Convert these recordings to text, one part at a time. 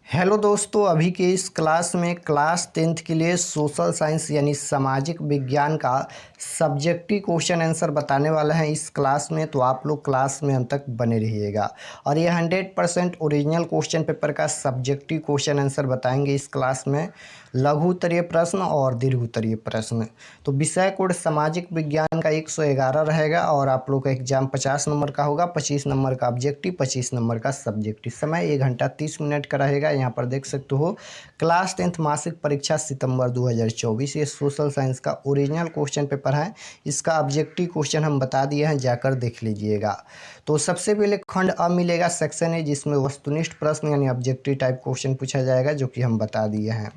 Hello दोस्तों, अभी के इस क्लास में क्लास 10th के लिए सोशल साइंस यानी सामाजिक विज्ञान का सब्जेक्टिव क्वेश्चन आंसर बताने वाला है इस क्लास में। तो आप लोग क्लास में अंत तक बने रहिएगा और ये 100% ओरिजिनल क्वेश्चन पेपर का सब्जेक्टिव क्वेश्चन आंसर बताएंगे इस क्लास में। लघु उत्तरीय प्रश्न और दीर्घ उत्तरीय प्रश्न। तो विषय कोड सामाजिक विज्ञान का 111 रहेगा और आप लोग का एग्जाम 50 नंबर का होगा। 25 नंबर का ऑब्जेक्टिव, 25 नंबर का सब्जेक्टिव। समय 1 घंटा 30 मिनट का रहेगा। यहाँ पर देख सकते हो क्लास 10th मासिक परीक्षा सितंबर 2024। ये सोशल साइंस का ओरिजिनल क्वेश्चन पेपर है। इसका ऑब्जेक्टिव क्वेश्चन हम बता दिए हैं, जाकर देख लीजिएगा। तो सबसे पहले खंड अ मिलेगा, सेक्शन है जिसमें वस्तुनिष्ठ प्रश्न यानी ऑब्जेक्टिव टाइप क्वेश्चन पूछा जाएगा, जो कि हम बता दिए हैं।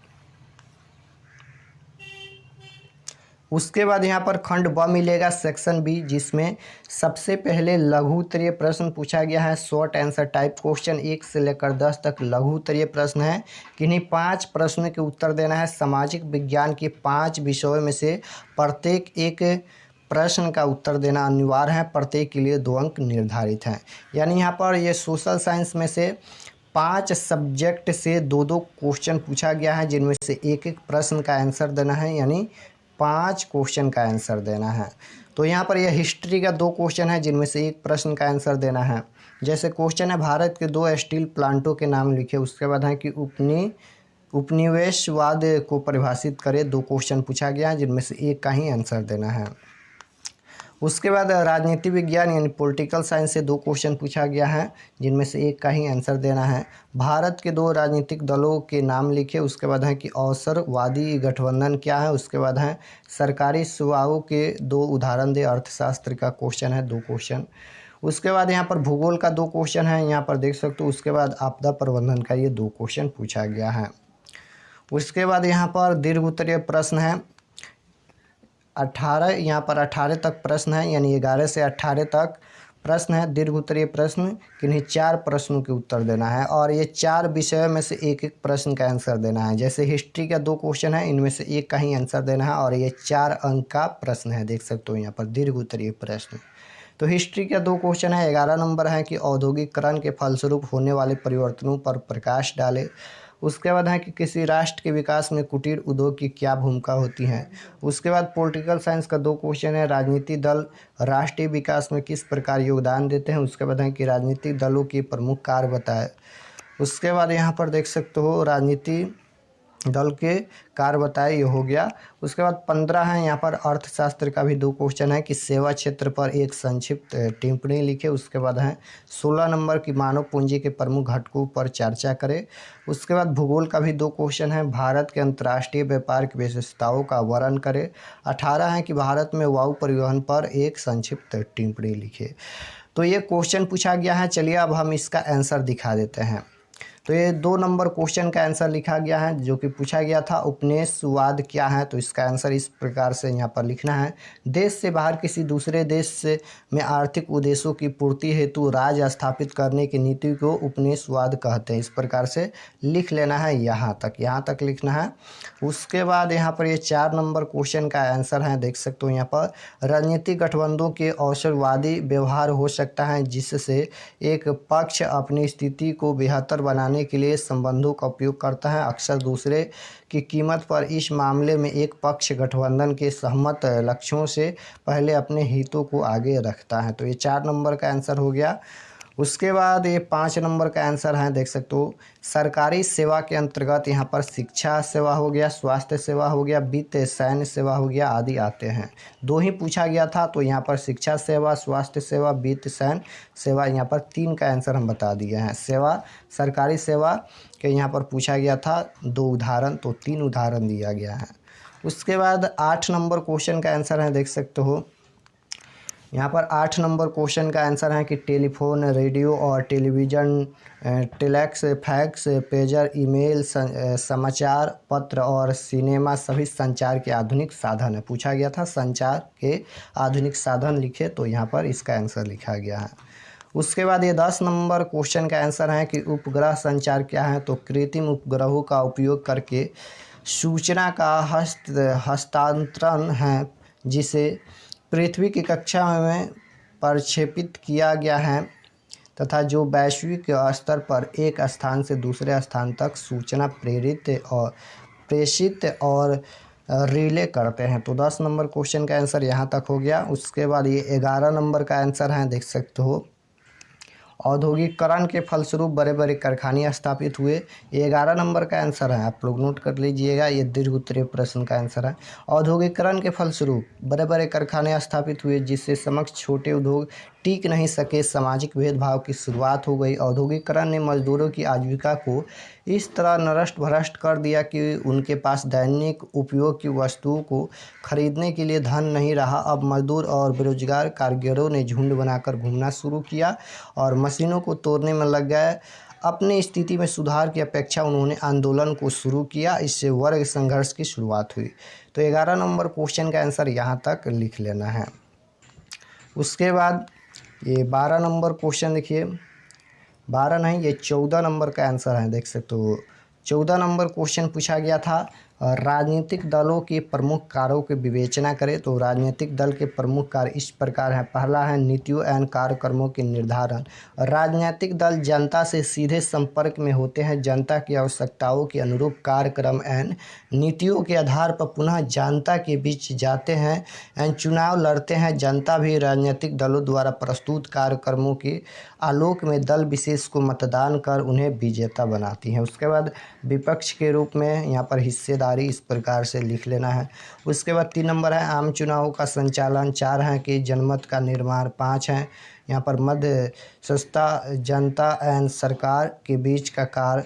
उसके बाद यहाँ पर खंड ब मिलेगा, सेक्शन बी, जिसमें सबसे पहले लघु उत्तरीय प्रश्न पूछा गया है। शॉर्ट आंसर टाइप क्वेश्चन 1 से लेकर 10 तक लघु उत्तरीय प्रश्न है। किन्हीं 5 प्रश्नों के उत्तर देना है। सामाजिक विज्ञान के 5 विषयों में से प्रत्येक एक प्रश्न का उत्तर देना अनिवार्य है। प्रत्येक के लिए 2 अंक निर्धारित हैं। यानी यहाँ पर ये सोशल साइंस में से 5 सब्जेक्ट से 2-2 क्वेश्चन पूछा गया है, जिनमें से एक एक प्रश्न का आंसर देना है, यानी 5 क्वेश्चन का आंसर देना है। तो यहाँ पर यह हिस्ट्री का 2 क्वेश्चन है, जिनमें से एक प्रश्न का आंसर देना है। जैसे क्वेश्चन है, भारत के 2 स्टील प्लांटों के नाम लिखे। उसके बाद है कि उपनिवेशवाद को परिभाषित करे। 2 क्वेश्चन पूछा गया है, जिनमें से एक का ही आंसर देना है। उसके बाद राजनीति विज्ञान यानी पॉलिटिकल साइंस से 2 क्वेश्चन पूछा गया है, जिनमें से एक का ही आंसर देना है। भारत के 2 राजनीतिक दलों के नाम लिखे। उसके बाद है कि अवसरवादी गठबंधन क्या है। उसके बाद है सरकारी सेवाओं के 2 उदाहरण दे। अर्थशास्त्र का क्वेश्चन है, 2 क्वेश्चन। उसके बाद यहाँ पर भूगोल का 2 क्वेश्चन है, यहाँ पर देख सकते हो। उसके बाद आपदा प्रबंधन का ये 2 क्वेश्चन पूछा गया है। उसके बाद यहाँ पर दीर्घ उत्तरीय प्रश्न है 18। यहाँ पर 18 तक प्रश्न है, यानी 11 से 18 तक प्रश्न है। दीर्घ उत्तरीय प्रश्न किन्हीं 4 प्रश्नों के उत्तर देना है और ये 4 विषयों में से एक एक प्रश्न का आंसर देना है। जैसे हिस्ट्री का 2 क्वेश्चन है, इनमें से एक का ही आंसर देना है और ये 4 अंक का प्रश्न है। देख सकते हो यहाँ पर दीर्घ उत्तरीय प्रश्न। तो हिस्ट्री का 2 क्वेश्चन है, 11 नंबर है कि औद्योगिकरण के फलस्वरूप होने वाले परिवर्तनों पर प्रकाश डाले। उसके बाद है कि किसी राष्ट्र के विकास में कुटीर उद्योग की क्या भूमिका होती है। उसके बाद पॉलिटिकल साइंस का 2 क्वेश्चन है, राजनीतिक दल राष्ट्रीय विकास में किस प्रकार योगदान देते हैं। उसके बाद है कि राजनीतिक दलों के प्रमुख कार्य बताए। उसके बाद यहाँ पर देख सकते हो राजनीति दल के कार्य बताए, ये हो गया। उसके बाद 15 है, यहाँ पर अर्थशास्त्र का भी 2 क्वेश्चन है कि सेवा क्षेत्र पर एक संक्षिप्त टिप्पणी लिखे। उसके बाद है 16 नंबर की मानव पूंजी के प्रमुख घटकों पर चर्चा करें। उसके बाद भूगोल का भी 2 क्वेश्चन है, भारत के अंतर्राष्ट्रीय व्यापार की विशेषताओं का वर्णन करें। 18 है कि भारत में वायु परिवहन पर एक संक्षिप्त टिप्पणी लिखे। तो ये क्वेश्चन पूछा गया है। चलिए अब हम इसका आंसर दिखा देते हैं। तो ये 2 नंबर क्वेश्चन का आंसर लिखा गया है, जो कि पूछा गया था उपनिवेशवाद क्या है। तो इसका आंसर इस प्रकार से यहाँ पर लिखना है, देश से बाहर किसी दूसरे देश से में आर्थिक उद्देश्यों की पूर्ति हेतु राज्य स्थापित करने की नीति को उपनिवेशवाद कहते हैं। इस प्रकार से लिख लेना है, यहाँ तक लिखना है। उसके बाद यहाँ पर ये 4 नंबर क्वेश्चन का आंसर है, देख सकते हो यहाँ पर, राजनीतिक गठबंधनों के अवसरवादी व्यवहार हो सकता है जिससे एक पक्ष अपनी स्थिति को बेहतर बनाने के लिए संबंधों का उपयोग करता है, अक्सर दूसरे की कीमत पर। इस मामले में एक पक्ष गठबंधन के सहमत लक्ष्यों से पहले अपने हितों को आगे रखता है। तो ये 4 नंबर का आंसर हो गया। उसके बाद ये 5 नंबर का आंसर है, देख सकते हो, सरकारी सेवा के अंतर्गत यहाँ पर शिक्षा सेवा हो गया, स्वास्थ्य सेवा हो गया, वित्त सैन्य सेवा हो गया आदि आते हैं। 2 ही पूछा गया था, तो यहाँ पर शिक्षा सेवा, स्वास्थ्य सेवा, वित्त सैन्य सेवा, यहाँ पर 3 का आंसर हम बता दिए हैं। सेवा, सरकारी सेवा के यहाँ पर पूछा गया था 2 उदाहरण, तो 3 उदाहरण दिया गया है। उसके बाद 8 नंबर क्वेश्चन का आंसर है, देख सकते हो यहाँ पर 8 नंबर क्वेश्चन का आंसर है कि टेलीफोन, रेडियो और television, telex, fax, pager, email, समाचार पत्र और सिनेमा सभी संचार के आधुनिक साधन है। पूछा गया था संचार के आधुनिक साधन लिखे, तो यहाँ पर इसका आंसर लिखा गया है। उसके बाद ये 10 नंबर क्वेश्चन का आंसर है कि उपग्रह संचार क्या है। तो कृत्रिम उपग्रहों का उपयोग करके सूचना का हस्तांतरण है, जिसे पृथ्वी की कक्षा में प्रक्षेपित किया गया है। तथा जो वैश्विक स्तर पर एक स्थान से दूसरे स्थान तक सूचना प्रेषित और रिले करते हैं। तो 10 नंबर क्वेश्चन का आंसर यहाँ तक हो गया। उसके बाद ये 11 नंबर का आंसर है, देख सकते हो, औद्योगिकरण के फलस्वरूप बड़े बड़े कारखाने स्थापित हुए। ये 11 नंबर का आंसर है, आप लोग नोट कर लीजिएगा। ये दीर्घ उत्तरीय प्रश्न का आंसर है। औद्योगिकरण के फलस्वरूप बड़े बड़े कारखाने स्थापित हुए, जिससे समक्ष छोटे उद्योग टिक नहीं सके, सामाजिक भेदभाव की शुरुआत हो गई। औद्योगिकरण ने मजदूरों की आजीविका को इस तरह नष्ट भ्रष्ट कर दिया कि उनके पास दैनिक उपयोग की वस्तुओं को खरीदने के लिए धन नहीं रहा। अब मजदूर और बेरोजगार कारीगरों ने झुंड बनाकर घूमना शुरू किया और मशीनों को तोड़ने में लग गए। अपनी स्थिति में सुधार की अपेक्षा उन्होंने आंदोलन को शुरू किया। इससे वर्ग संघर्ष की शुरुआत हुई। तो 11 नंबर क्वेश्चन का आंसर यहाँ तक लिख लेना है। उसके बाद ये 12 नंबर क्वेश्चन देखिए, 12 नहीं, ये 14 नंबर का आंसर है, देख सकते हो। 14 नंबर क्वेश्चन पूछा गया था, राजनीतिक दलों के प्रमुख कार्यों की विवेचना करें। तो राजनीतिक दल के प्रमुख कार्य इस प्रकार हैं। पहला है नीतियों एवं कार्यक्रमों के निर्धारण। राजनीतिक दल जनता से सीधे संपर्क में होते हैं, जनता की आवश्यकताओं के अनुरूप कार्यक्रम एवं नीतियों के आधार पर पुनः जनता के बीच जाते हैं एवं चुनाव लड़ते हैं। जनता भी राजनीतिक दलों द्वारा प्रस्तुत कार्यक्रमों के आलोक में दल विशेष को मतदान कर उन्हें विजेता बनाती है। उसके बाद विपक्ष के रूप में यहाँ पर हिस्सेदारी इस प्रकार से लिख लेना है। उसके बाद 3 नंबर है आम चुनावों का संचालन। 4 है कि जनमत का निर्माण। 5 है यहाँ पर मध्यस्थता जनता एवं सरकार के बीच का कार्य।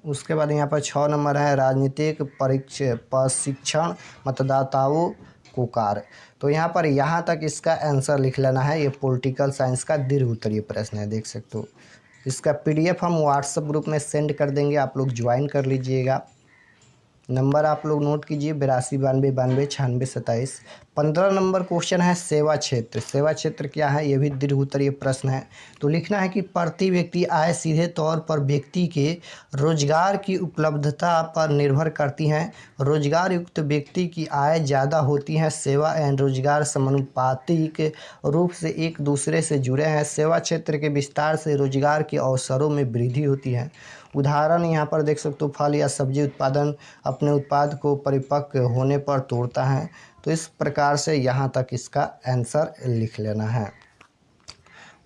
उसके बाद यहाँ पर 6 नंबर है राजनीतिक प्रशिक्षण मतदाताओं को कार्य। तो यहाँ पर यहाँ तक इसका आंसर लिख लेना है। ये पॉलिटिकल साइंस का दीर्घ उत्तरीय प्रश्न है, देख सकते हो। इसका पीडीएफ हम व्हाट्सएप ग्रुप में सेंड कर देंगे, आप लोग ज्वाइन कर लीजिएगा। नंबर आप लोग नोट कीजिए 82 92 92 96 27। 15 नंबर क्वेश्चन है सेवा क्षेत्र। सेवा क्षेत्र क्या है, ये भी दीर्घ उत्तरीय प्रश्न है। तो लिखना है कि प्रति व्यक्ति आय सीधे तौर पर व्यक्ति के रोजगार की उपलब्धता पर निर्भर करती हैं। रोजगार युक्त व्यक्ति की आय ज़्यादा होती है। सेवा एवं रोजगार समानुपातिक रूप से एक दूसरे से जुड़े हैं। सेवा क्षेत्र के विस्तार से रोजगार के अवसरों में वृद्धि होती है। उदाहरण यहाँ पर देख सकते हो, फल या सब्जी उत्पादन अपने उत्पाद को परिपक्व होने पर तोड़ता है। तो इस प्रकार से यहाँ तक इसका आंसर लिख लेना है।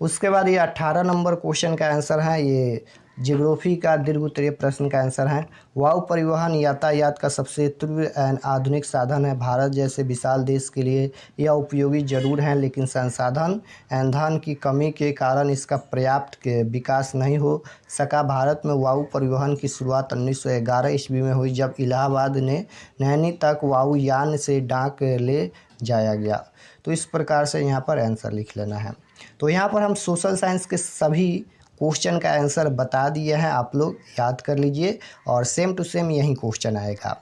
उसके बाद ये 18 नंबर क्वेश्चन का आंसर है, ये ज्योग्राफी का दीर्घ उत्तरीय प्रश्न का आंसर है। वायु परिवहन यातायात का सबसे तीव्र एवं आधुनिक साधन है। भारत जैसे विशाल देश के लिए यह उपयोगी जरूर है, लेकिन संसाधन ईंधन की कमी के कारण इसका पर्याप्त विकास नहीं हो सका। भारत में वायु परिवहन की शुरुआत 1911 ईस्वी में हुई, जब इलाहाबाद ने नैनी तक वायुयान से डाक ले जाया गया। तो इस प्रकार से यहाँ पर आंसर लिख लेना है। तो यहाँ पर हम सोशल साइंस के सभी क्वेश्चन का आंसर बता दिए हैं, आप लोग याद कर लीजिए और सेम टू सेम यही क्वेश्चन आएगा।